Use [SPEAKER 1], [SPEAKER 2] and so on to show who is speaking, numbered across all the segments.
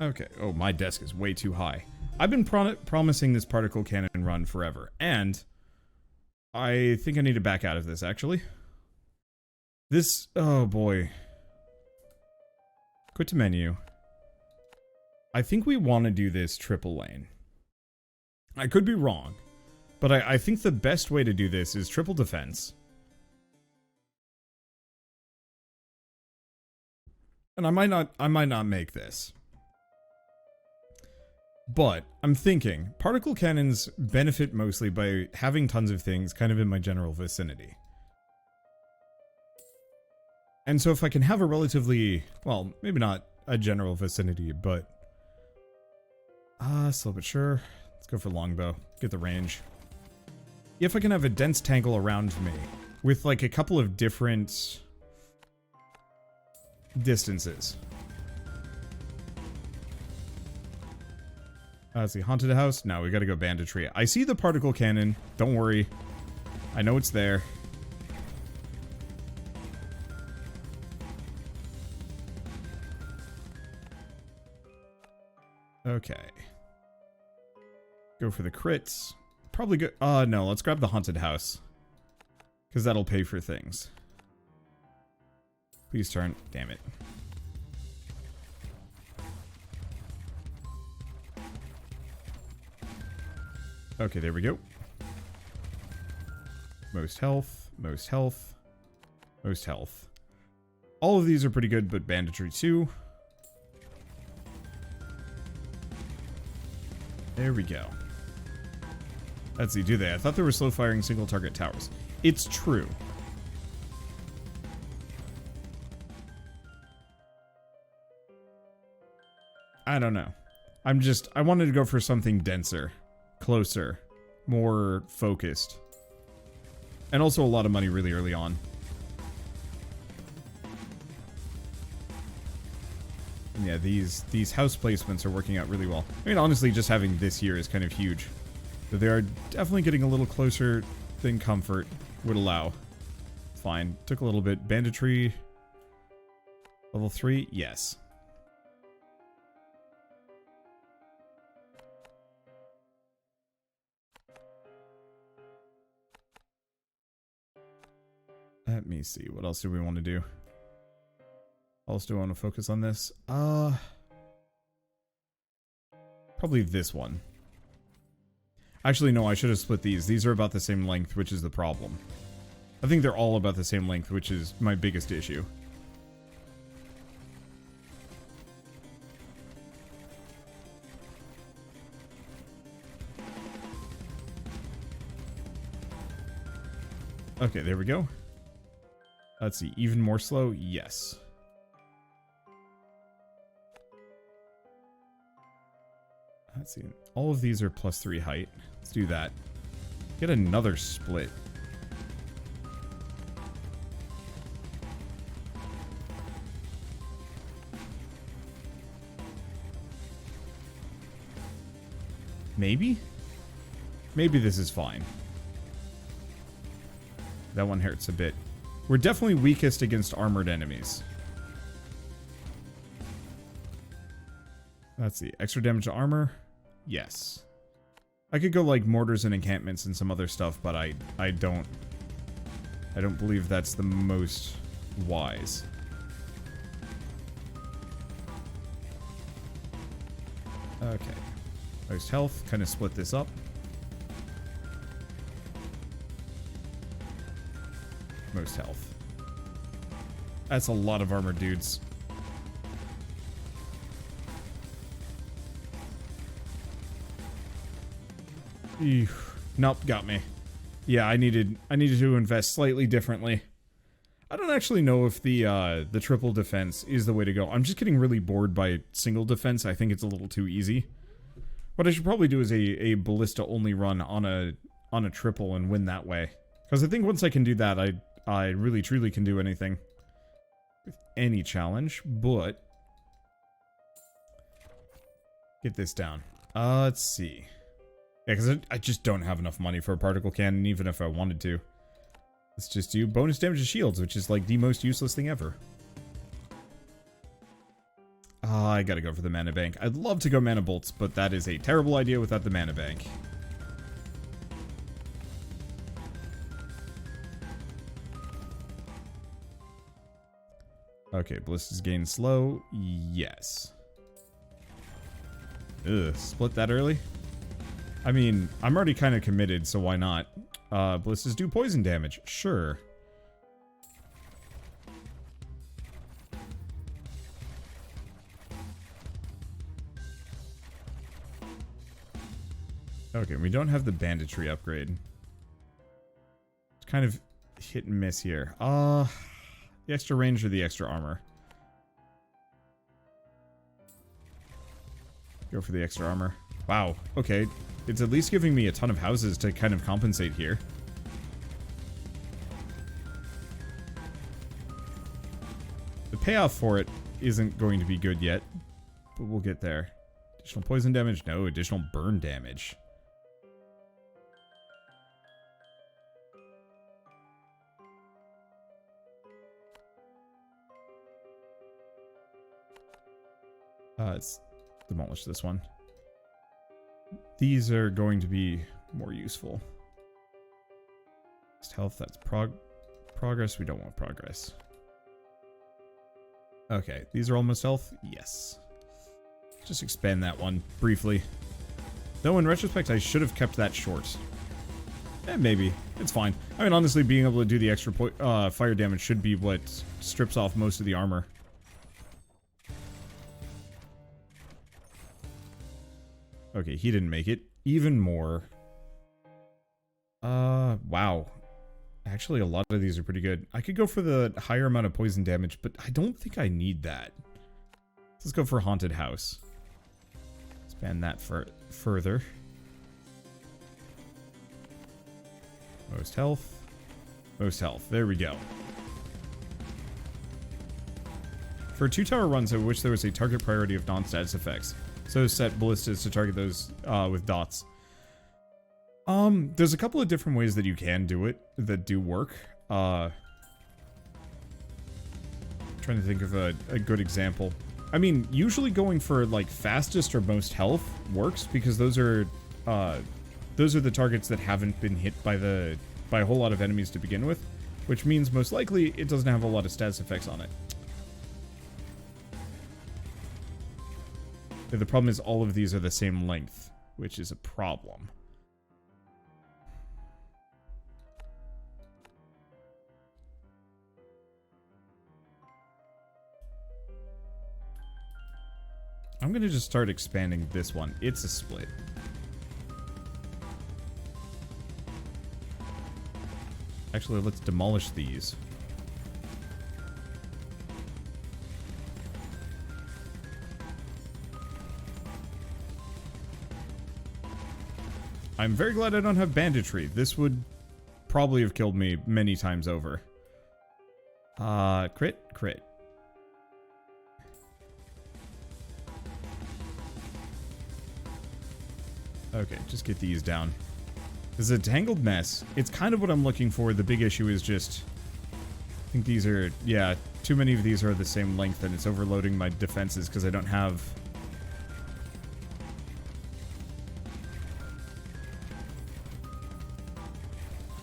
[SPEAKER 1] Okay. Oh, my desk is way too high. I've been promising this particle cannon run forever, and I think I need to back out of this, actually. This... oh, boy. Quit to menu. I think we want to do this triple lane. I could be wrong, but I think the best way to do this is triple defense. And I might not make this. But I'm thinking particle cannons benefit mostly by having tons of things kind of in my general vicinity. And so if I can have a relatively, well, maybe not a general vicinity, but slow but sure. Let's go for longbow. Get the range. If I can have a dense tangle around me with like a couple of different distances. That's the haunted house. No, we gotta go banditry. I see the particle cannon. Don't worry. I know it's there. Okay. Go for the crits. Probably go... no, let's grab the haunted house. Because that'll pay for things. Please turn. Damn it. Okay, there we go. Most health, most health, most health. All of these are pretty good, but banditry too. There we go. Let's see, do they? I thought they were slow firing single target towers. It's true. I don't know. I wanted to go for something denser. Closer, more focused, and also a lot of money really early on. And yeah, these house placements are working out really well. I mean, honestly, just having this here is kind of huge. But they are definitely getting a little closer than comfort would allow. Fine, took a little bit. Banditry, level 3, yes. Let me see. What else do we want to do? What else do I want to focus on this? Probably this one. Actually, no, I should have split these. These are about the same length, which is the problem. I think they're all about the same length, which is my biggest issue. Okay, there we go. Let's see, even more slow? Yes. Let's see, all of these are +3 height. Let's do that. Get another split. Maybe? Maybe this is fine. That one hurts a bit. We're definitely weakest against armored enemies. Let's see. Extra damage to armor? Yes. I could go like mortars and encampments and some other stuff, but I don't believe that's the most wise. Okay. Most health. Kind of split this up. Most health. That's a lot of armor, dudes. Ew. Nope, got me. Yeah, I needed to invest slightly differently. I don't actually know if the triple defense is the way to go. I'm just getting really bored by single defense. I think it's a little too easy. What I should probably do is a ballista only run on a triple and win that way. Because I think once I can do that, I really truly can do anything with any challenge, but get this down. Let's see. Yeah, because I just don't have enough money for a particle cannon, even if I wanted to. Let's just do bonus damage to shields, which is like the most useless thing ever. I gotta go for the mana bank. I'd love to go mana bolts, but that is a terrible idea without the mana bank. Okay, Ballista's gain slow. Yes. Ugh, split that early? I mean, I'm already kind of committed, so why not? Ballistas do poison damage. Sure. Okay, we don't have the banditry upgrade. It's kind of hit and miss here. The extra range or the extra armor? Go for the extra armor. Wow, okay. It's at least giving me a ton of houses to kind of compensate here. The payoff for it isn't going to be good yet, but we'll get there. Additional poison damage? No, additional burn damage. Let's demolish this one. These are going to be more useful. Health, that's progress. We don't want progress. Okay, these are almost health? Yes. Just expand that one briefly. Though in retrospect, I should have kept that short. Maybe. It's fine. I mean, honestly, being able to do the extra fire damage should be what strips off most of the armor. Okay, he didn't make it. Even more. Wow. Actually, a lot of these are pretty good. I could go for the higher amount of poison damage, but I don't think I need that. Let's go for Haunted House. Expand that further. Most health. Most health. There we go. For 2-tower runs, I wish there was a target priority of non-status effects. So set ballistas to target those with dots. There's a couple of different ways that you can do it that do work. Trying to think of a good example. I mean, usually going for like fastest or most health works because those are the targets that haven't been hit by a whole lot of enemies to begin with, which means most likely it doesn't have a lot of status effects on it. The problem is all of these are the same length, which is a problem. I'm going to just start expanding this one. It's a split. Actually, let's demolish these. I'm very glad I don't have banditry. This would probably have killed me many times over. Crit. Okay, just get these down. This is a tangled mess. It's kind of what I'm looking for. The big issue is just... I think these are... Yeah, too many of these are the same length and it's overloading my defenses because I don't have...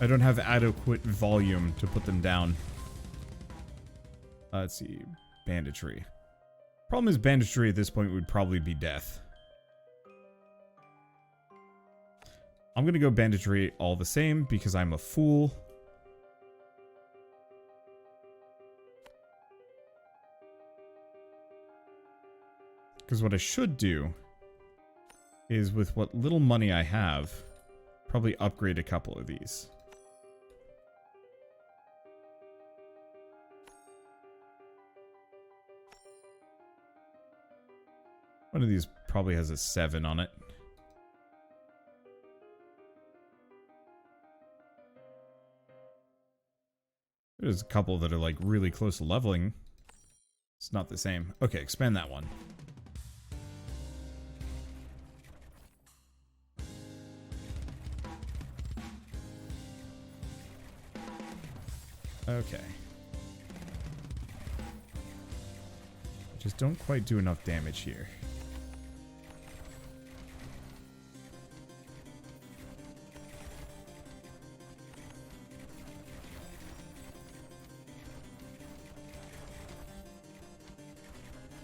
[SPEAKER 1] adequate volume to put them down. Let's see. Banditry. Problem is banditry at this point would probably be death. I'm gonna go banditry all the same because I'm a fool. Because what I should do is with what little money I have, probably upgrade a couple of these. One of these probably has a 7 on it. There's a couple that are like really close to leveling. It's not the same. Okay, expand that one. Okay. Just don't quite do enough damage here.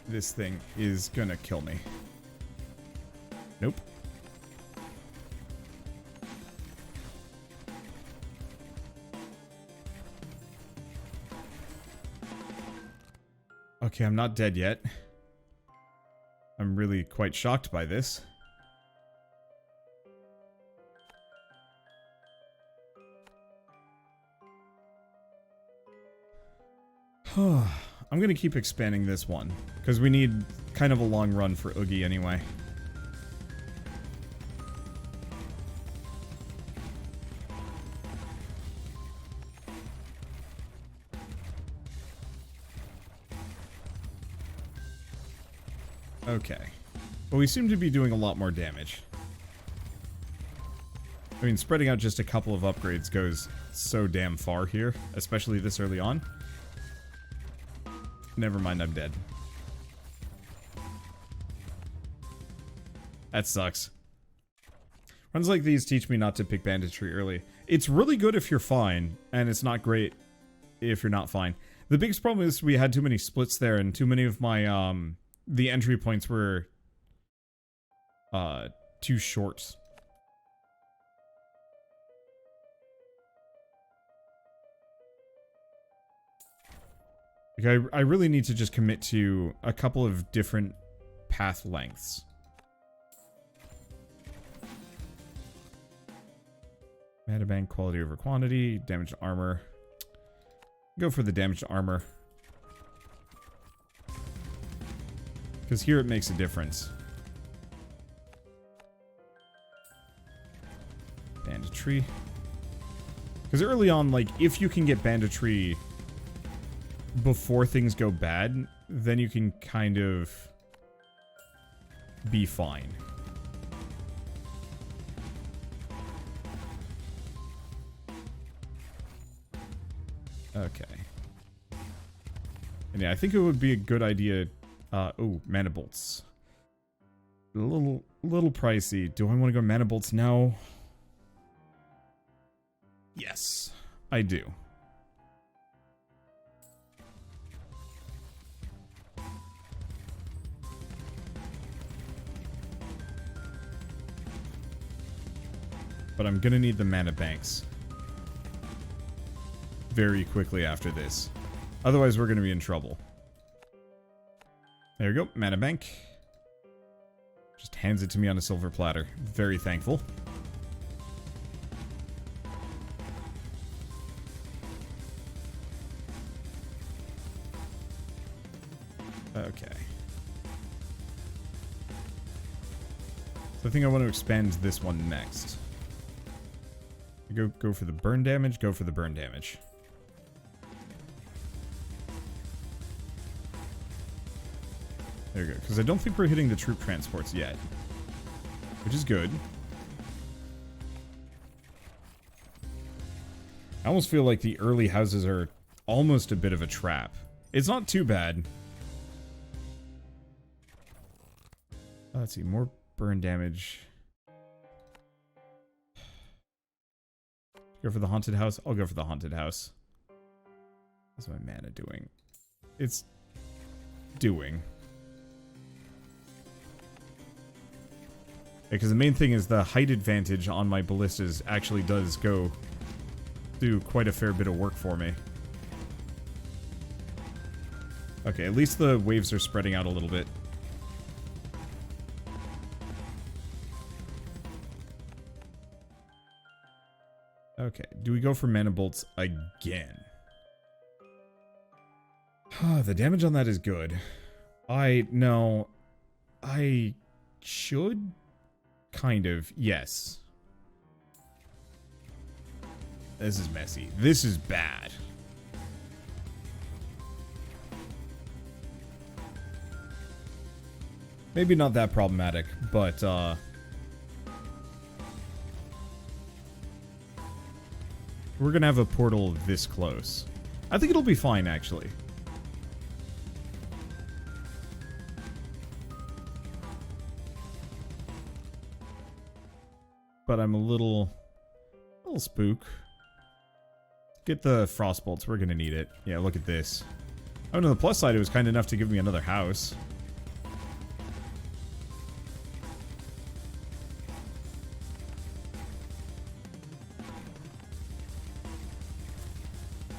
[SPEAKER 1] This thing is gonna kill me. Nope. Okay, I'm not dead yet. I'm really quite shocked by this. I'm gonna keep expanding this one, because we need kind of a long run for Oogie anyway. Okay. Well, we seem to be doing a lot more damage. I mean, spreading out just a couple of upgrades goes so damn far here, especially this early on. Never mind, I'm dead. That sucks. Runs like these teach me not to pick banditry early. It's really good if you're fine, and it's not great if you're not fine. The biggest problem is we had too many splits there, and too many of my, the entry points were, too short. Like, I really need to just commit to a couple of different path lengths. Mana bank, quality over quantity, damage to armor. Go for the damage to armor. Because here it makes a difference. Banditry. Because early on, like, if you can get banditry before things go bad, then you can kind of be fine. Okay. And yeah, I think it would be a good idea. Oh, mana bolts. A little pricey. Do I want to go mana bolts now? Yes, I do. But I'm gonna need the mana banks very quickly after this. Otherwise, we're gonna be in trouble. There we go, mana bank. Just hands it to me on a silver platter. Very thankful. Okay. So I think I want to expand this one next. Go for the burn damage, go for the burn damage. There we go, because I don't think we're hitting the troop transports yet. Which is good. I almost feel like the early houses are almost a bit of a trap. It's not too bad. Let's see, more burn damage. Go for the haunted house? I'll go for the haunted house. What's my mana doing? It's doing. Because the main thing is the height advantage on my ballistas actually does go do quite a fair bit of work for me. Okay, at least the waves are spreading out a little bit. Okay, do we go for mana bolts again? The damage on that is good. I should kind of, yes. This is messy. This is bad. Maybe not that problematic, but we're gonna have a portal this close. I think it'll be fine, actually. but I'm a little spook. Get the frost bolts. We're gonna need it. Yeah, look at this. Oh, no, the plus side, it was kind enough to give me another house.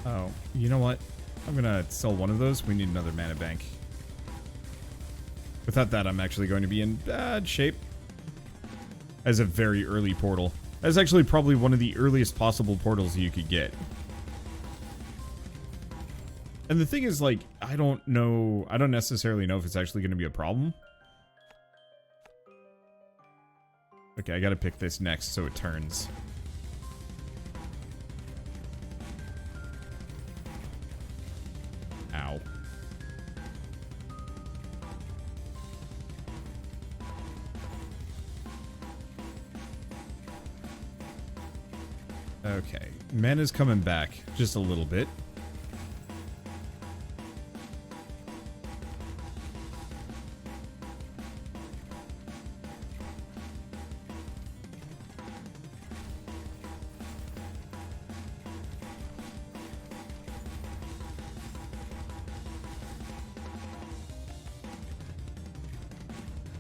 [SPEAKER 1] Oh, you know what? I'm gonna sell one of those. We need another mana bank. Without that, I'm actually going to be in bad shape. As a very early portal. That's actually probably one of the earliest possible portals you could get. And the thing is, like, I don't necessarily know if it's actually going to be a problem. Okay, I gotta pick this next so it turns. Ow. Okay, mana's coming back just a little bit.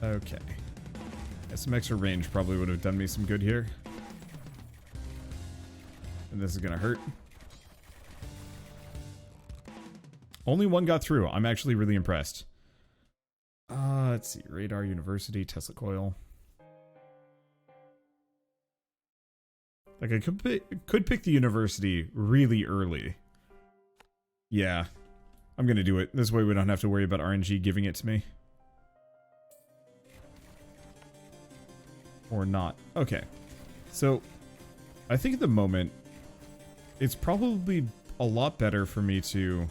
[SPEAKER 1] Okay. Yeah, some extra range probably would have done me some good here. And this is gonna hurt. Only one got through. I'm actually really impressed. Let's see. Radar, University, Tesla Coil. Like, I could pick the University really early. Yeah. I'm gonna do it. This way we don't have to worry about RNG giving it to me. Or not. Okay. So, I think at the moment, it's probably a lot better for me to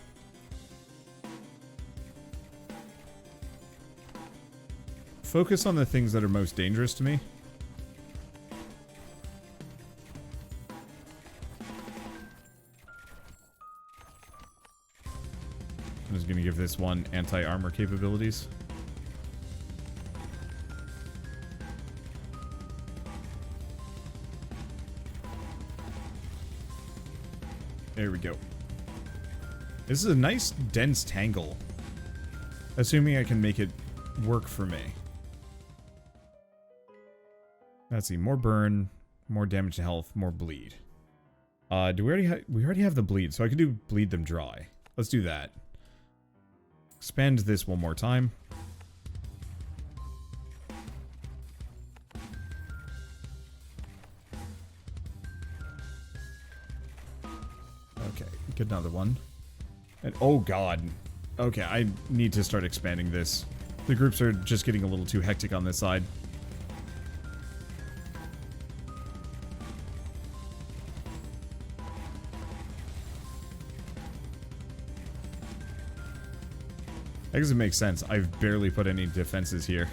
[SPEAKER 1] focus on the things that are most dangerous to me. I'm just going to give this one anti-armor capabilities. There we go. This is a nice, dense tangle. Assuming I can make it work for me. Let's see. More burn, more damage to health, more bleed. Do we already have the bleed, so I could do bleed them dry. Let's do that. Expand this one more time. Okay, get another one. And oh god. Okay, I need to start expanding this. The groups are just getting a little too hectic on this side. I guess it makes sense. I've barely put any defenses here.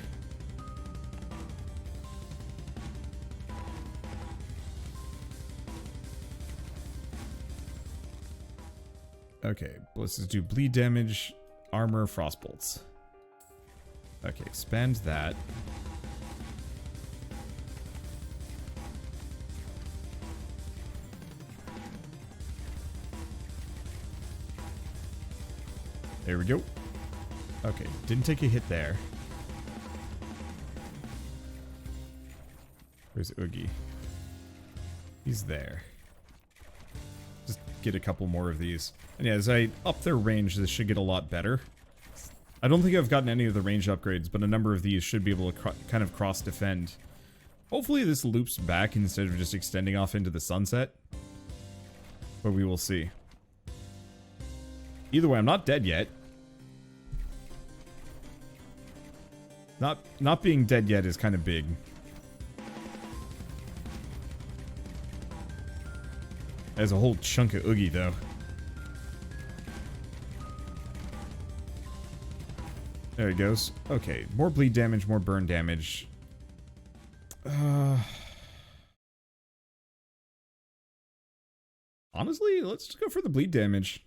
[SPEAKER 1] Okay, let's just do bleed damage, armor, frostbolts. Okay, expand that. There we go. Okay, didn't take a hit there. Where's Oogie? He's there. Just get a couple more of these. And yeah, as I up their range, this should get a lot better. I don't think I've gotten any of the range upgrades, but a number of these should be able to kind of cross-defend. Hopefully this loops back instead of just extending off into the sunset. But we will see. Either way, I'm not dead yet. Not being dead yet is kind of big. There's a whole chunk of Oogie, though. There he goes. Okay, more bleed damage, more burn damage. Honestly, let's just go for the bleed damage.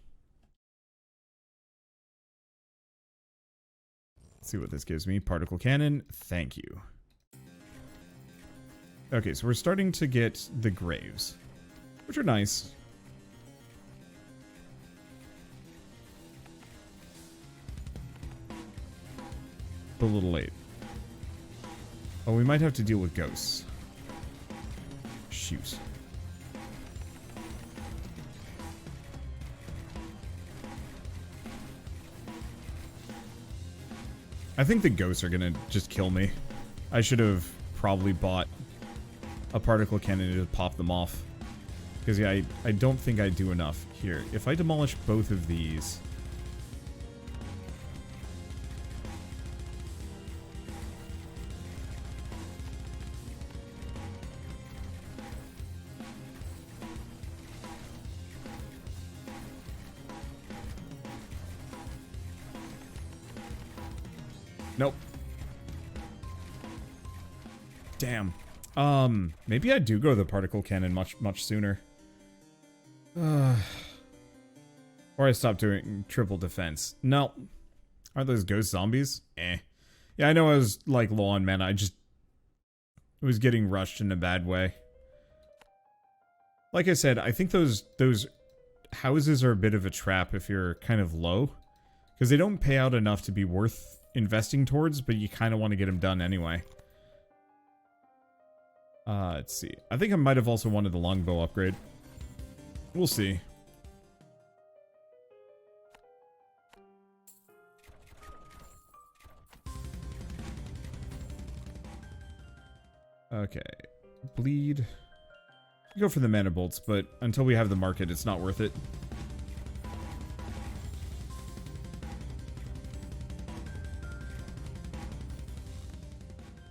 [SPEAKER 1] Let's see what this gives me. Particle cannon. Thank you. Okay, so we're starting to get the graves, which are nice. But a little late. Oh, we might have to deal with ghosts. Shoot. I think the ghosts are gonna just kill me. I should have probably bought a particle cannon to pop them off. Because yeah, I don't think I do enough. Here, if I demolish both of these... Nope. Damn. Maybe I do go the particle cannon much sooner. Or I stop doing triple defense. No. Aren't those ghost zombies? Eh. Yeah, I know I was, like, low on mana. I just was getting rushed in a bad way. Like I said, I think those houses are a bit of a trap if you're kind of low. Because they don't pay out enough to be worth investing towards, but you kind of want to get them done anyway. Let's see. I think I might have also wanted the longbow upgrade. We'll see. Okay. Bleed. Go for the mana bolts, but until we have the market, it's not worth it.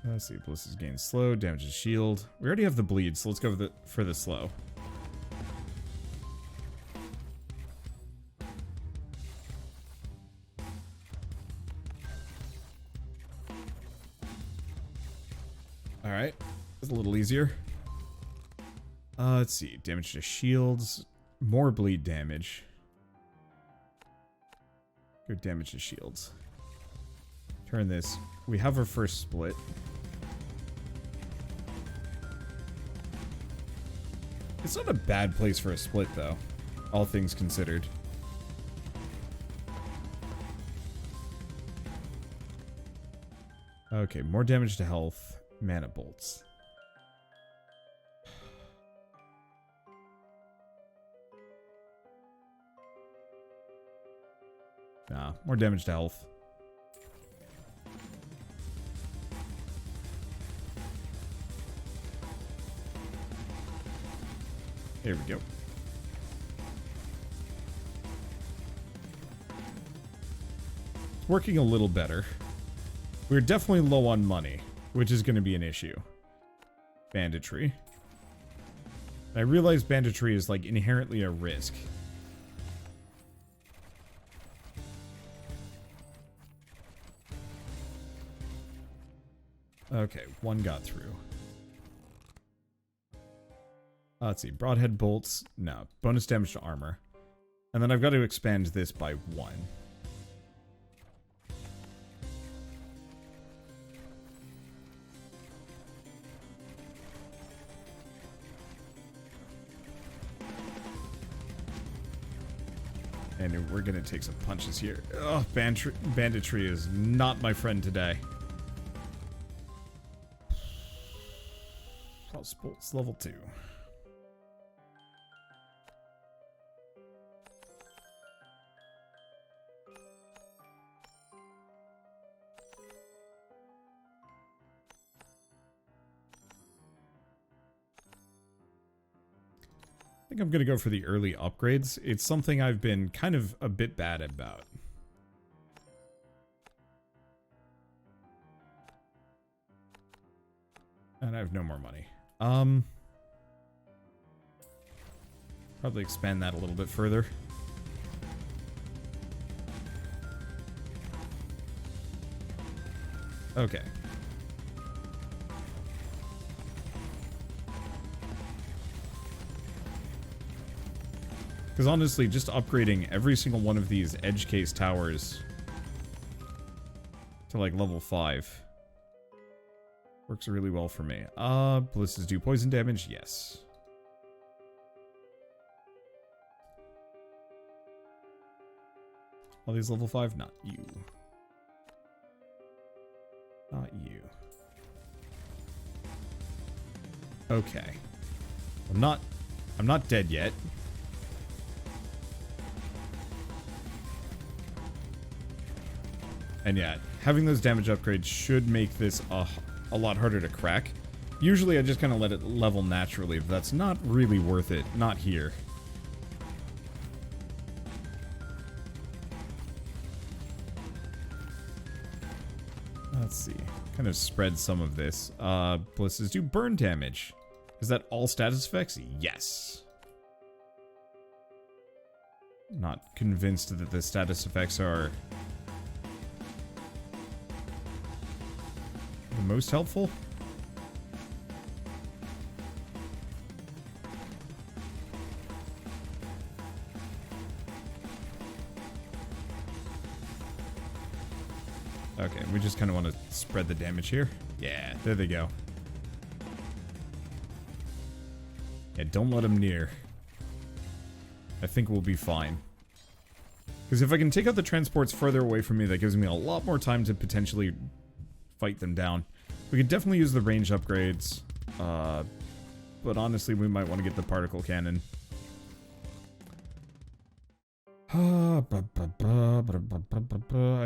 [SPEAKER 1] Let's see, Bliss's gain slow, damages shield. We already have the bleed, so let's go for the slow. Alright, that's a little easier. Let's see, damage to shields, more bleed damage. Good damage to shields. Turn this. We have our first split. It's not a bad place for a split, though, all things considered. Okay, more damage to health, mana bolts. Nah, more damage to health. There we go. It's working a little better. We're definitely low on money, which is going to be an issue. Banditry. I realize banditry is like inherently a risk. Okay, one got through. Let's see, broadhead bolts, no, bonus damage to armor. And then I've got to expand this by 1. And we're gonna take some punches here. Ugh, banditry is not my friend today. Cross bolts level 2. I think I'm going to go for the early upgrades. It's something I've been kind of a bit bad about. And I have no more money. Probably expand that a little bit further. Okay. Because honestly, just upgrading every single one of these edge case towers to like level 5. Works really well for me. Ballistas do poison damage? Yes. All these level 5? Not you. Not you. Okay. I'm not dead yet. And yeah, having those damage upgrades should make this a lot harder to crack. Usually I just kind of let it level naturally, but that's not really worth it. Not here. Let's see. Kind of spread some of this. Ballistas do burn damage. Is that all status effects? Yes. Not convinced that the status effects are the most helpful. Okay, we just kind of want to spread the damage here. Yeah, there they go. Yeah, don't let them near. I think we'll be fine. Because if I can take out the transports further away from me, that gives me a lot more time to potentially fight them down. We could definitely use the range upgrades. But honestly, we might want to get the particle cannon. I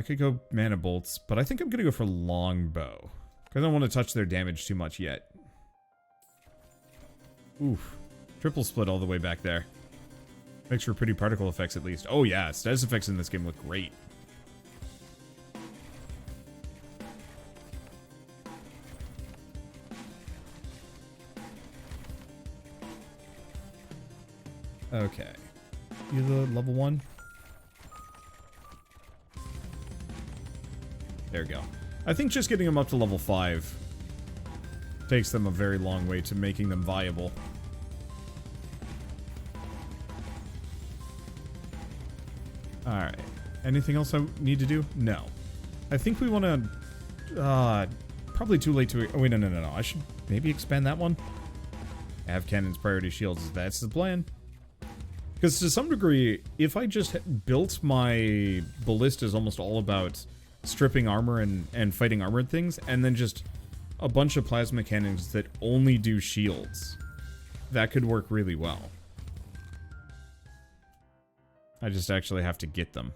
[SPEAKER 1] could go mana bolts, but I think I'm going to go for longbow. Because I don't want to touch their damage too much yet. Oof. Triple split all the way back there. Makes for pretty particle effects at least. Oh yeah, status effects in this game look great. Okay. You the level 1? There we go. I think just getting them up to level 5 takes them a very long way to making them viable. Alright. Anything else I need to do? No. I think we want to... probably too late to... Oh, wait, no. I should maybe expand that one. Have cannons, priority shields. That's the plan. Because to some degree, if I just built my ballistas almost all about stripping armor and fighting armored things, and then just a bunch of plasma cannons that only do shields, that could work really well. I just actually have to get them.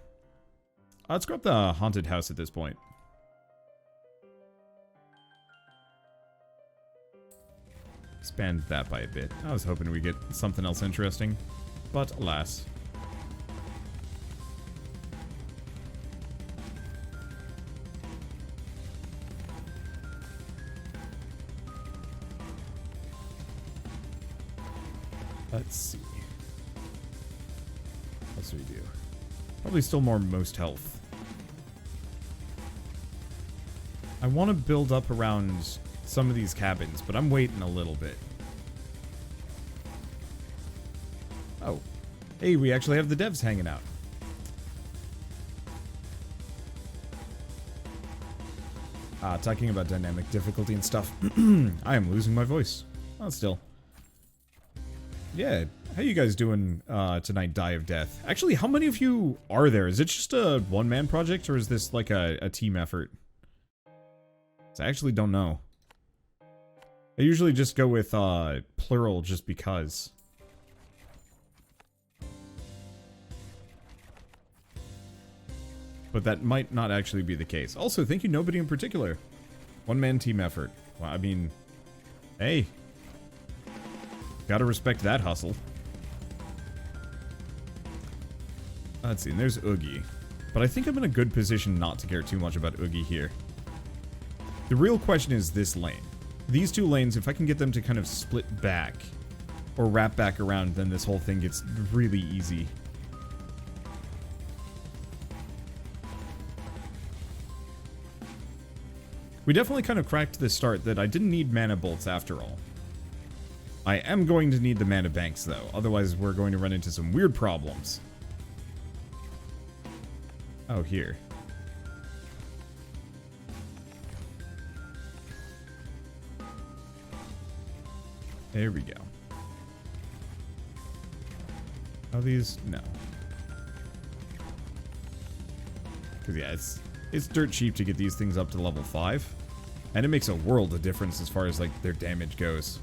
[SPEAKER 1] Let's grab the haunted house at this point. Expand that by a bit. I was hoping we'd get something else interesting, but alas. Let's see. What do we do? Probably still more most health. I want to build up around some of these cabins, but I'm waiting a little bit. Oh. Hey, we actually have the devs hanging out. Talking about dynamic difficulty and stuff. I am losing my voice. Oh, still. Yeah, how you guys doing tonight, Die of Death? Actually, how many of you are there? Is it just a one-man project, or is this like a team effort? I actually don't know. I usually just go with plural just because. But that might not actually be the case. Also, thank you, nobody in particular. One-man team effort. Well, I mean, hey. Gotta respect that hustle. Let's see, and there's Oogie. But I think I'm in a good position not to care too much about Oogie here. The real question is this lane. These two lanes, if I can get them to kind of split back, or wrap back around, then this whole thing gets really easy. We definitely kind of cracked the start that I didn't need mana bolts after all. I am going to need the mana banks though, otherwise we're going to run into some weird problems. Oh, here. There we go. Are these? No. Because, yeah, it's dirt cheap to get these things up to level 5. And it makes a world of difference as far as, like, their damage goes.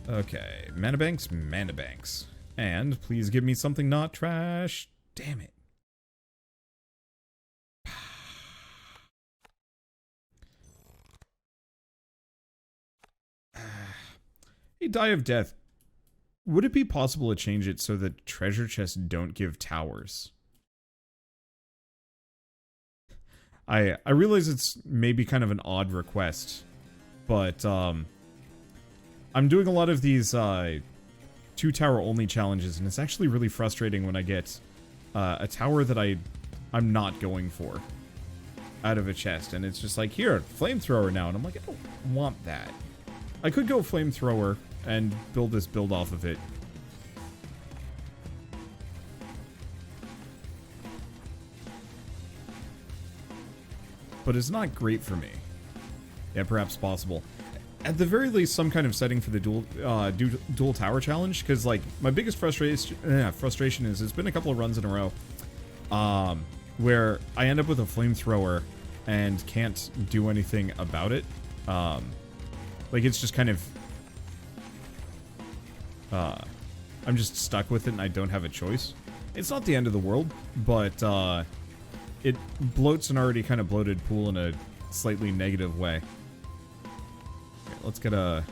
[SPEAKER 1] Okay. Mana banks, mana banks. And please give me something not trash. Damn it. A Die of Death. Would it be possible to change it so that treasure chests don't give towers? I realize it's maybe kind of an odd request, but I'm doing a lot of these 2-tower only challenges, and it's actually really frustrating when I get a tower that I'm not going for out of a chest, and it's just like, here, flamethrower now, and I'm like, I don't want that. I could go flamethrower and build this build off of it. But it's not great for me. Yeah, perhaps possible. At the very least, some kind of setting for the dual tower challenge, because, like, my biggest frustration is it's been a couple of runs in a row where I end up with a flamethrower and can't do anything about it. Like, it's just kind of... I'm just stuck with it and I don't have a choice. It's not the end of the world, but it bloats an already kind of bloated pool in a slightly negative way. Okay, let's get a...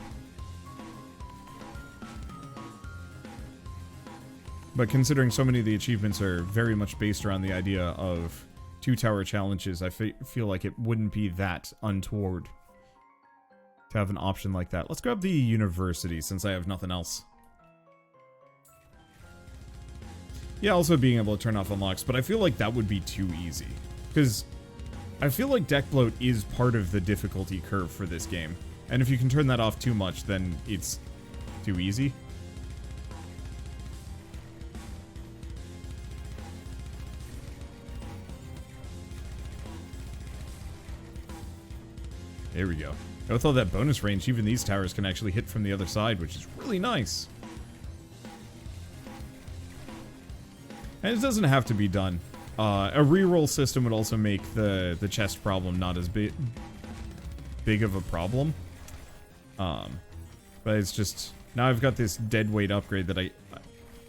[SPEAKER 1] But considering so many of the achievements are very much based around the idea of 2-tower challenges, I feel like it wouldn't be that untoward to have an option like that. Let's grab the university since I have nothing else. Yeah, also being able to turn off unlocks, but I feel like that would be too easy. Because I feel like deck bloat is part of the difficulty curve for this game. And if you can turn that off too much, then it's too easy. There we go. With all that bonus range, even these towers can actually hit from the other side, which is really nice. And it doesn't have to be done. A reroll system would also make the chest problem not as big of a problem. But it's just... Now I've got this dead weight upgrade that I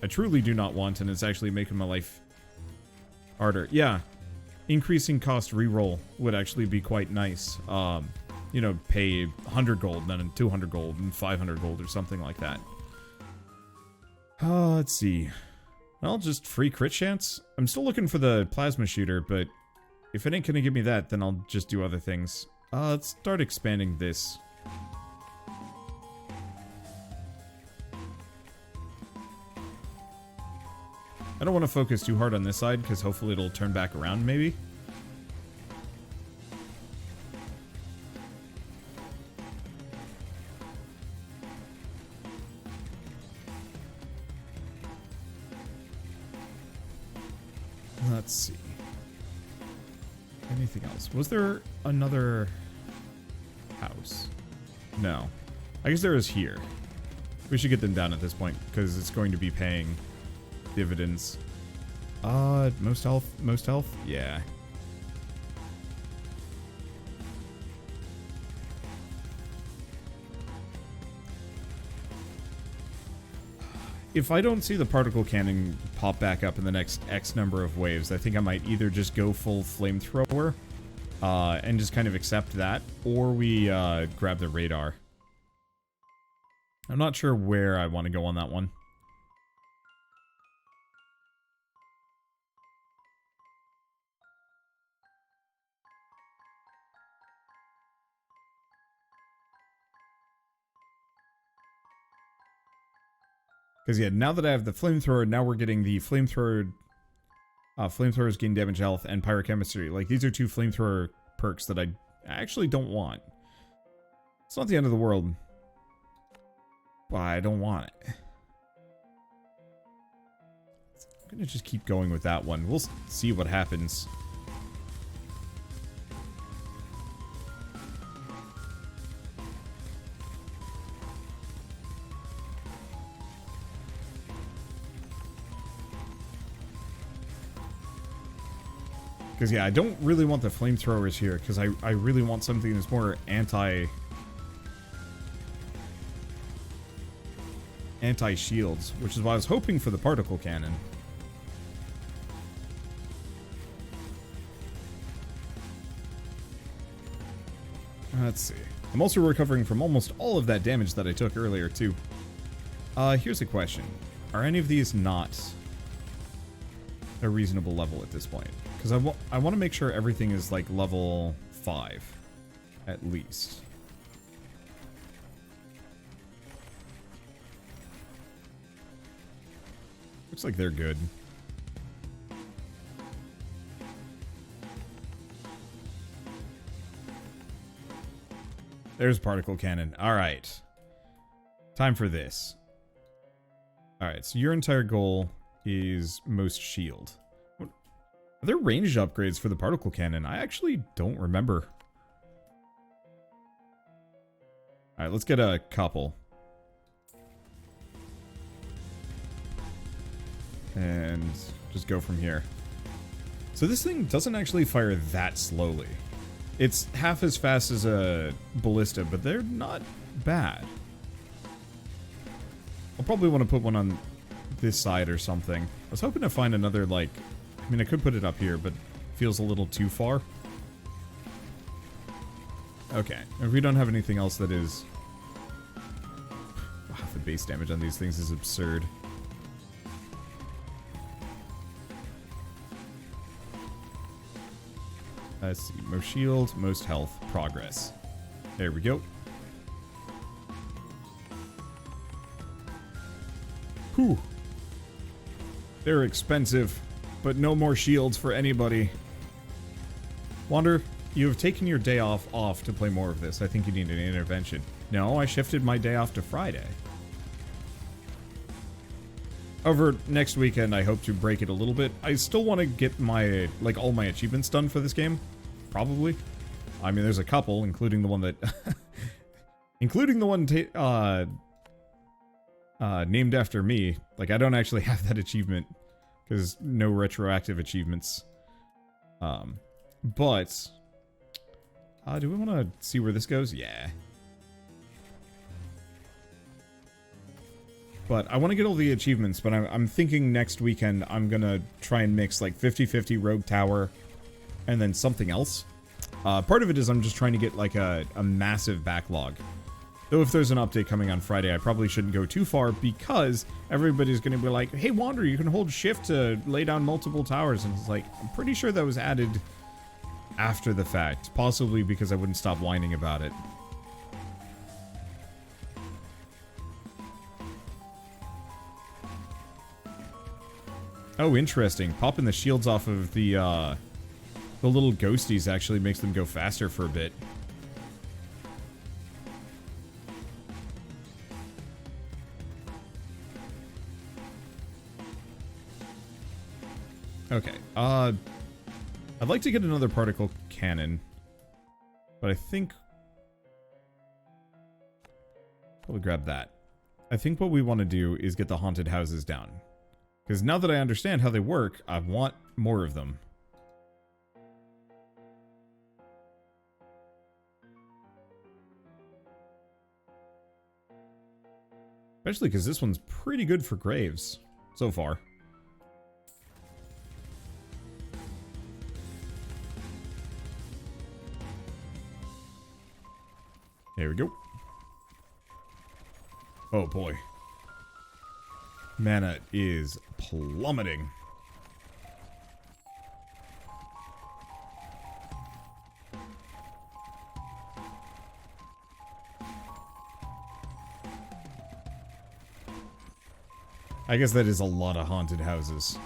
[SPEAKER 1] truly do not want, and it's actually making my life harder. Yeah, increasing cost reroll would actually be quite nice. You know, pay 100 gold, then 200 gold, and 500 gold, or something like that. Let's see. Well, just free crit chance? I'm still looking for the plasma shooter, but if it ain't gonna give me that, then I'll just do other things. Let's start expanding this. I don't want to focus too hard on this side, because hopefully it'll turn back around, maybe. Let's see. Anything else? Was there another house? No. I guess there is here. We should get them down at this point, because it's going to be paying dividends. Most health? Most health? Yeah. If I don't see the particle cannon pop back up in the next X number of waves, I think I might either just go full flamethrower and just kind of accept that, or we grab the radar. I'm not sure where I want to go on that one. Because, yeah, now that I have the flamethrower, now we're getting the flamethrower... flamethrowers gain damage health and pyrochemistry. Like, these are two flamethrower perks that I actually don't want. It's not the end of the world. But I don't want it. I'm gonna just keep going with that one. We'll see what happens. Because, yeah, I don't really want the flamethrowers here, because I really want something that's more anti-shields, which is why I was hoping for the particle cannon. Let's see. I'm also recovering from almost all of that damage that I took earlier, too. Here's a question. Are any of these not a reasonable level at this point? Because I want to make sure everything is, like, level 5, at least. Looks like they're good. There's particle cannon. Alright. Time for this. Alright, so your entire goal is most shield. Are there ranged upgrades for the particle cannon? I actually don't remember. Alright, let's get a couple. And just go from here. So this thing doesn't actually fire that slowly. It's half as fast as a ballista, but they're not bad. I'll probably want to put one on this side or something. I was hoping to find another, like... I mean, I could put it up here, but it feels a little too far. Okay, if we don't have anything else that is... Wow, the base damage on these things is absurd. Let's see, most shield, most health, progress. There we go. Whew. They're expensive, but no more shields for anybody. Wander, you have taken your day off to play more of this. I think you need an intervention. No, I shifted my day off to Friday. However, next weekend I hope to break it a little bit. I still want to get my, like, all my achievements done for this game. Probably. I mean, there's a couple, including the one that... including the one named after me. Like, I don't actually have that achievement, because no retroactive achievements. But... do we want to see where this goes? Yeah. But I want to get all the achievements, but I'm thinking next weekend I'm going to try and mix like 50-50 Rogue Tower and then something else. Part of it is I'm just trying to get like a massive backlog. Though if there's an update coming on Friday, I probably shouldn't go too far because everybody's going to be like, hey, Wander, you can hold shift to lay down multiple towers. And it's like, I'm pretty sure that was added after the fact. Possibly because I wouldn't stop whining about it. Oh, interesting. Popping the shields off of the little ghosties actually makes them go faster for a bit. Okay, I'd like to get another particle cannon, but I think... Probably grab that. I think what we want to do is get the haunted houses down. Because now that I understand how they work, I want more of them. Especially because this one's pretty good for graves, so far. There we go. Oh boy. Mana is plummeting. I guess that is a lot of haunted houses.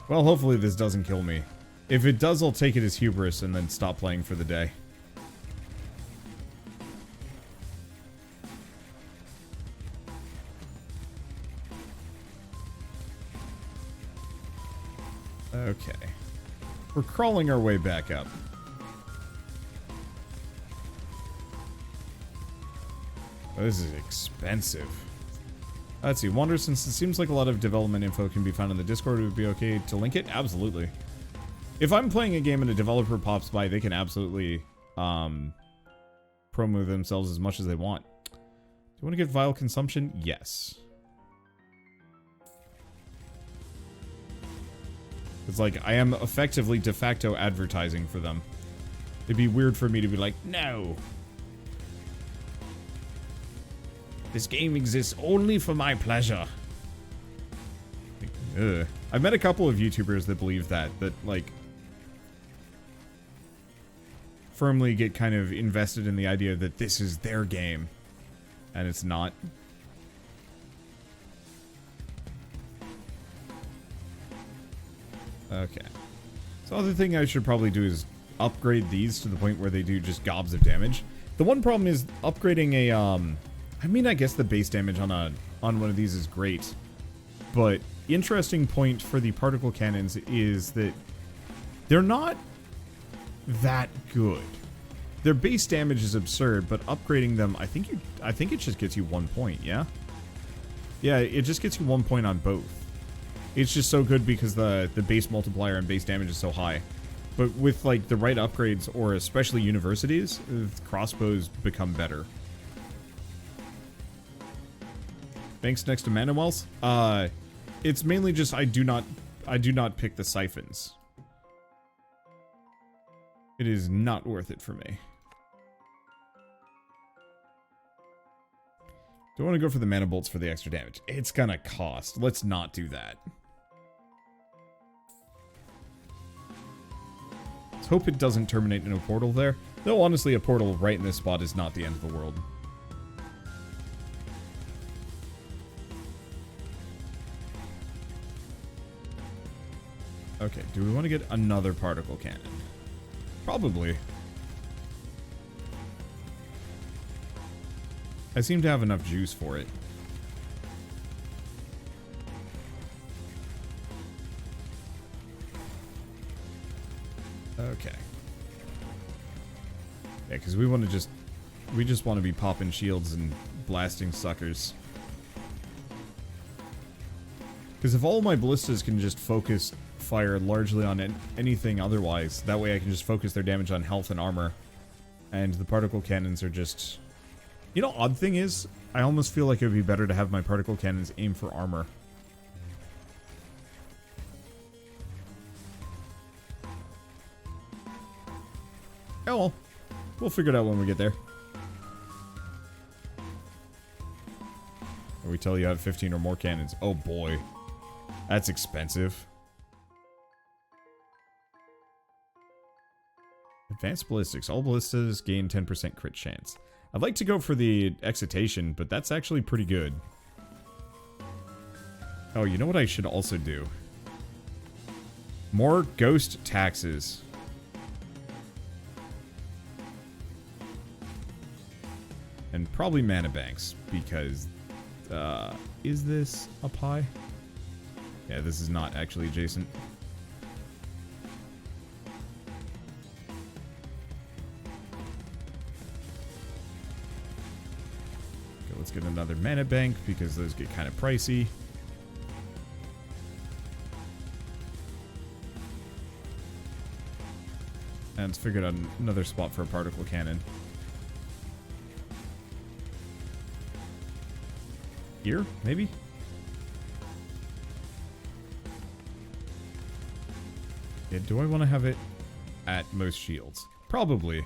[SPEAKER 1] Well, hopefully this doesn't kill me. If it does, I'll take it as hubris and then stop playing for the day. Okay. We're crawling our way back up. Oh, this is expensive. Let's see. Wander, since it seems like a lot of development info can be found in the Discord, it would be okay to link it? Absolutely. If I'm playing a game and a developer pops by, they can absolutely promo themselves as much as they want. Do you want to get vile consumption? Yes. It's like, I am effectively de facto advertising for them. It'd be weird for me to be like, no. This game exists only for my pleasure. Ugh. I've met a couple of YouTubers that believe that like, firmly get kind of invested in the idea that this is their game. And it's not. Okay. So the other thing I should probably do is upgrade these to the point where they do just gobs of damage. The one problem is upgrading a, I mean, I guess the base damage on one of these is great. But interesting point for the particle cannons is that they're not that good. Their base damage is absurd, but upgrading them, I think it just gets you 1 point, yeah? Yeah, it just gets you 1 point on both. It's just so good because the base multiplier and base damage is so high. But with like the right upgrades, or especially universities, crossbows become better. Thanks next to mana wells. It's mainly just I do not pick the siphons. It is not worth it for me. Do I want to go for the mana bolts for the extra damage? It's gonna cost. Let's not do that. Let's hope it doesn't terminate in a portal there. Though honestly, a portal right in this spot is not the end of the world. Okay, do we want to get another particle cannon? Probably. I seem to have enough juice for it. Okay. Yeah, because we just want to be popping shields and blasting suckers. Because if all my ballistas can just focus fire largely on anything otherwise, that way I can just focus their damage on health and armor. And the particle cannons are just... You know, odd thing is, I almost feel like it would be better to have my particle cannons aim for armor. Oh well. We'll figure it out when we get there. Or we tell you have 15 or more cannons. Oh boy. That's expensive. Advanced ballistics. All ballistas gain 10% crit chance. I'd like to go for the excitation, but that's actually pretty good. Oh, you know what I should also do? More ghost taxes. And probably mana banks, because, is this up high? Yeah, this is not actually adjacent. Okay, let's get another mana bank, because those get kind of pricey. And let's figure out another spot for a particle cannon. Here, maybe? Yeah, do I want to have it at most shields? Probably.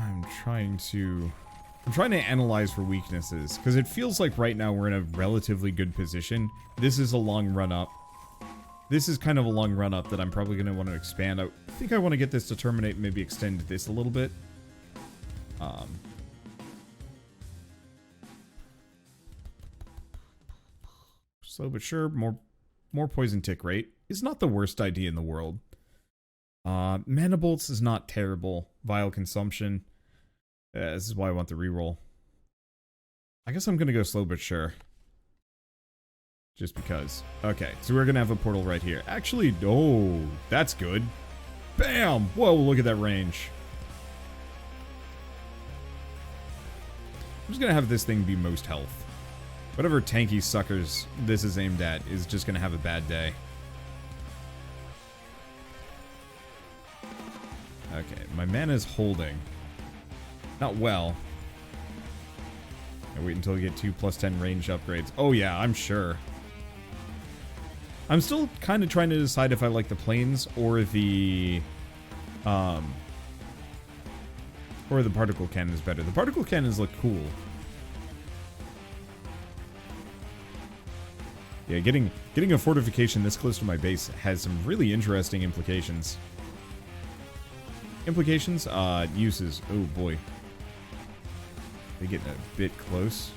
[SPEAKER 1] I'm trying to analyze for weaknesses, because it feels like right now we're in a relatively good position. This is a long run up. This is kind of a long run up that I'm probably going to want to expand. I think I want to get this to terminate and maybe extend this a little bit. Slow but sure, more poison tick rate is not the worst idea in the world. Mana bolts is not terrible. Vile consumption. This is why I want the reroll. I guess I'm gonna go slow but sure. Just because. Okay, so we're gonna have a portal right here. Actually, oh, that's good. Bam! Whoa, look at that range. just gonna have this thing be most health. Whatever tanky suckers this is aimed at is just gonna have a bad day. Okay, my mana's holding. Not well. I wait until we get 2 +10 range upgrades. Oh yeah, I'm sure. I'm still kind of trying to decide if I like the planes or the particle cannons better. The particle cannons look cool. Yeah, getting a fortification this close to my base has some really interesting implications. Uses. Oh boy. They get a bit close.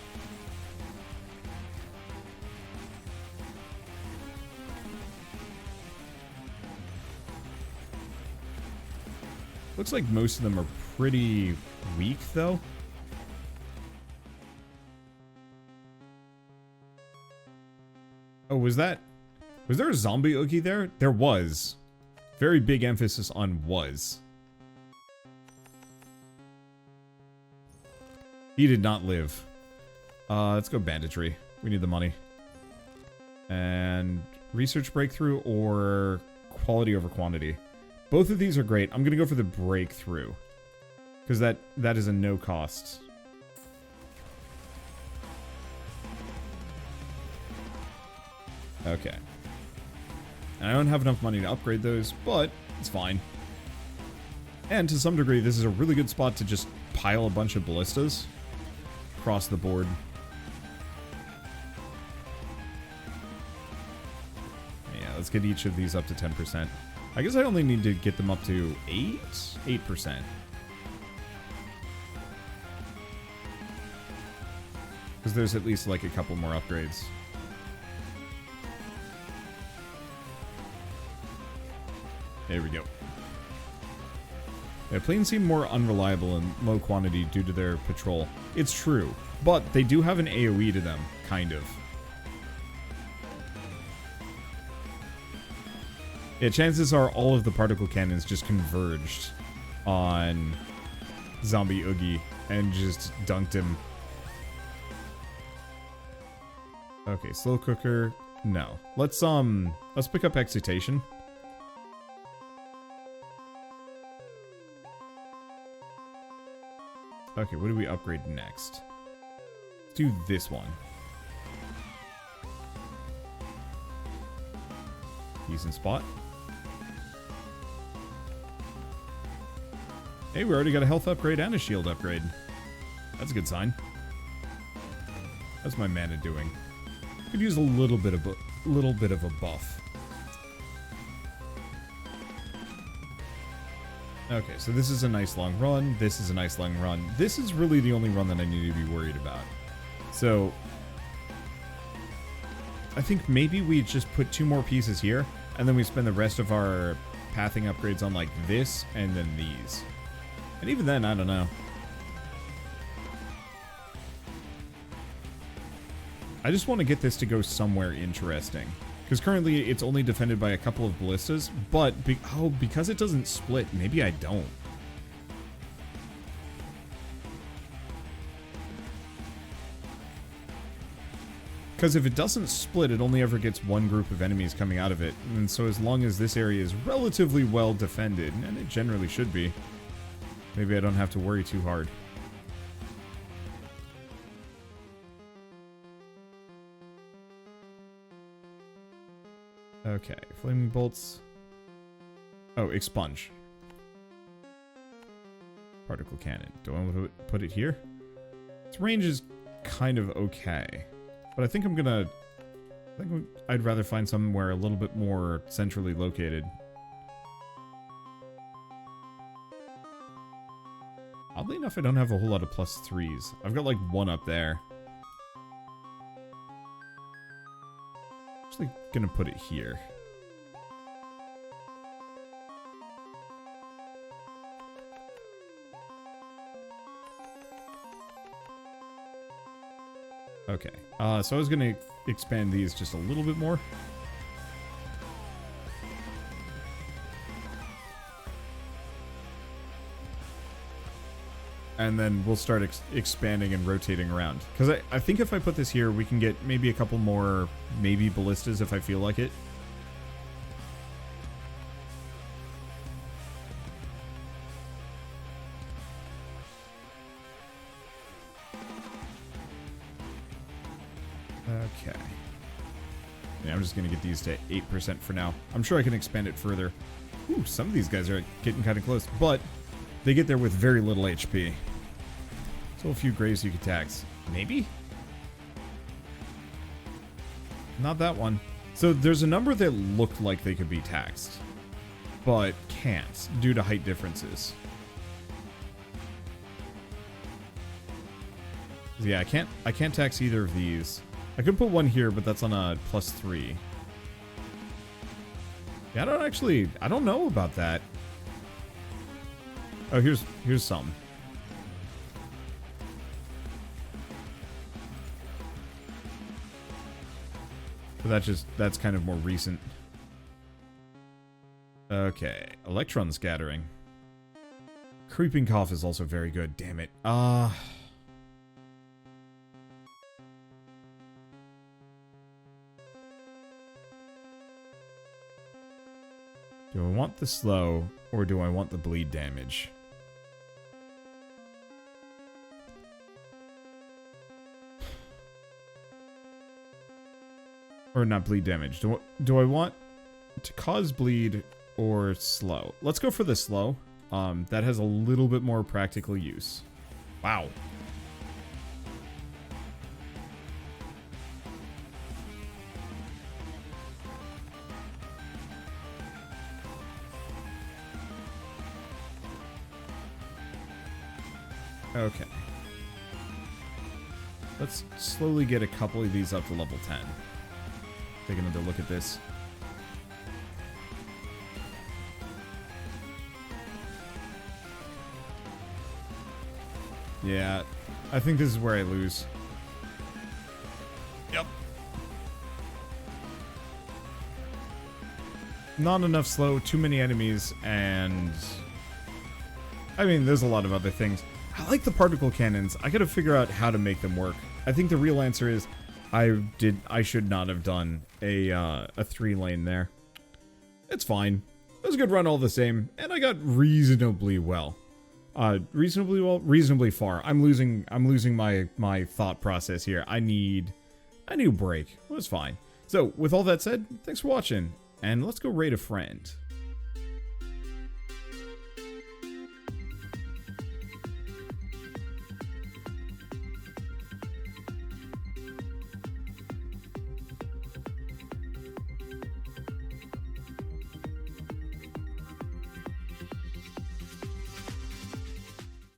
[SPEAKER 1] Looks like most of them are pretty weak, though. Oh, was there a zombie Oogie there? There was. Very big emphasis on was. He did not live. Let's go banditry. We need the money. And research breakthrough or quality over quantity. Both of these are great. I'm gonna go for the breakthrough. Because that is a no cost. Okay. And I don't have enough money to upgrade those, but it's fine. And to some degree, this is a really good spot to just pile a bunch of ballistas across the board. Yeah, let's get each of these up to 10%. I guess I only need to get them up to 8%. Because there's at least like a couple more upgrades. There we go. Yeah, planes seem more unreliable in low quantity due to their patrol. It's true, but they do have an AoE to them, kind of. Yeah, chances are all of the particle cannons just converged on Zombie Oogie and just dunked him. Okay, slow cooker. No. Let's pick up excitation. Okay, what do we upgrade next? Let's do this one. Decent spot. Hey, we already got a health upgrade and a shield upgrade. That's a good sign. How's my mana doing? Could use a little bit of a buff. Okay, so this is a nice long run. This is a nice long run. This is really the only run that I need to be worried about. So I think maybe we just put 2 more pieces here, and then we spend the rest of our pathing upgrades on like this and then these. And even then, I don't know. I just want to get this to go somewhere interesting. Because currently it's only defended by a couple of ballistas, but because it doesn't split, maybe I don't. Because if it doesn't split, it only ever gets one group of enemies coming out of it. And so as long as this area is relatively well defended, and it generally should be, maybe I don't have to worry too hard. Okay, flaming bolts. Oh, expunge. Particle cannon. Do I want to put it here? Its range is kind of okay. But I think I'd rather find somewhere a little bit more centrally located. Oddly enough, I don't have a whole lot of +3s. I've got like 1 up there. Actually gonna put it here. Okay, so I was gonna expand these just a little bit more. and then we'll start expanding and rotating around. Because I think if I put this here, we can get maybe a couple more, maybe ballistas if I feel like it. Okay. Yeah, I'm just going to get these to 8% for now. I'm sure I can expand it further. Ooh, some of these guys are getting kind of close, but they get there with very little HP. So a few graves you could tax. Maybe? Not that one. So there's a number that looked like they could be taxed, but can't due to height differences. Yeah, I can't tax either of these. I could put one here, but that's on a +3. Yeah, I don't know about that. Oh, here's some. But that's kind of more recent. Okay, electron scattering. Creeping cough is also very good. Damn it. Do I want the slow, or do I want the bleed damage? Or not bleed damage. Do I want to cause bleed or slow? Let's go for the slow. That has a little bit more practical use. Wow. Okay. Let's slowly get a couple of these up to level 10. Take another look at this. Yeah, I think this is where I lose. Yep. Not enough slow, too many enemies, and... I mean, there's a lot of other things. I like the particle cannons. I gotta figure out how to make them work. I think the real answer is I should not have done a 3-lane there. It's fine. It was a good run all the same, and I got reasonably well. Reasonably far. I'm losing my thought process here. I need a break. It was fine. So, with all that said, thanks for watching, and let's go raid a friend.